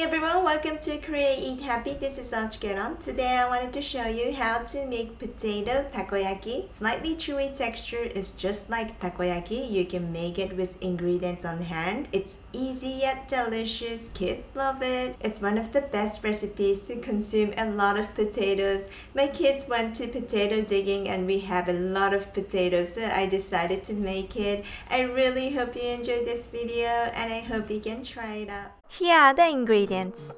everyone, welcome to Korea Eat Happy. This is OCHIKERON. Today I wanted to show you how to make potato takoyaki. Slightly chewy texture is just like takoyaki. You can make it with ingredients on hand. It's easy yet delicious. Kids love it. It's one of the best recipes to consume a lot of potatoes. My kids went to potato digging and we have a lot of potatoes, so I decided to make it. I really hope you enjoyed this video and I hope you can try it out. Here are the ingredients.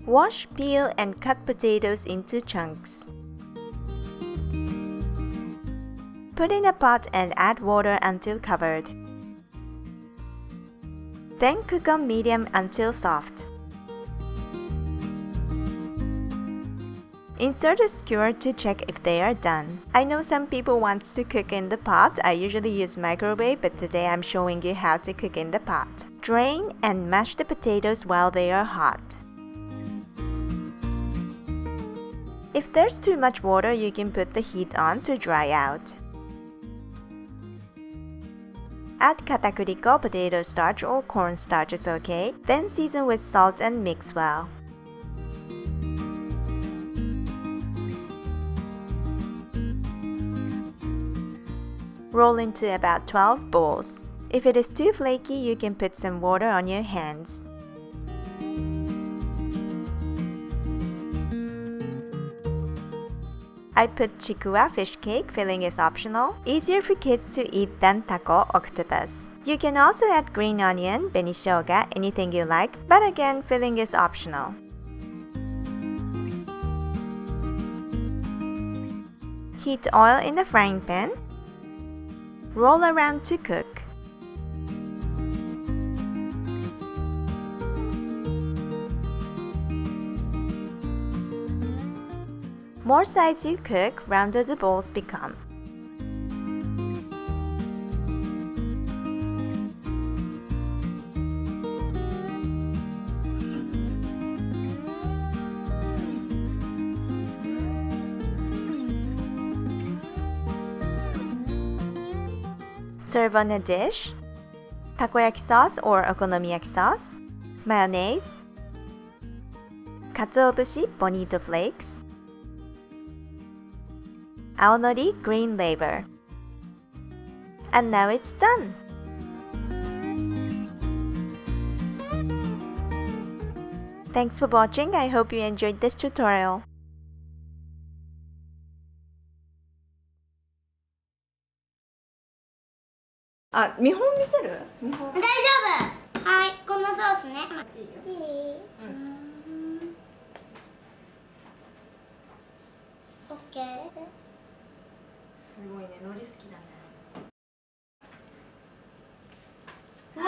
Wash, peel, and cut potatoes into chunks. Put in a pot and add water until covered. Then cook on medium until soft. Insert a skewer to check if they are done. I know some people want to cook in the pot. I usually use microwave, but today I'm showing you how to cook in the pot. Drain and mash the potatoes while they are hot. If there's too much water, you can put the heat on to dry out. Add Katakuriko, potato starch or corn starch is okay. Then season with salt and mix well. Roll into about 12 balls. If it is too flaky, you can put some water on your hands. I put chikuwa fish cake, filling is optional. Easier for kids to eat than taco octopus. You can also add green onion, Beni Shōga, anything you like, but again, filling is optional. Heat oil in the frying pan. Roll around to cook. More sides you cook, rounder the balls become. Serve on a dish. Takoyaki sauce or Okonomiyaki sauce, mayonnaise, Katsuobushi bonito flakes, Aonori green laver. And now it's done! Thanks for watching. I hope you enjoyed this tutorial. Ah, 見本見せる？見本。大丈夫。はい、このソースね。いい？オッケー。すごいね、海苔好きだね。うわ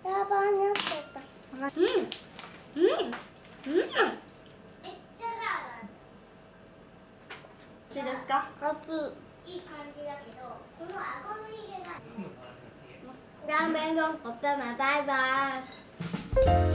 あ！やばいなっちゃった。めっちゃだ。どっちですか？カップ。いい感じだけど、この顎のひげが。ラーメン丼、おったま、バイバイ。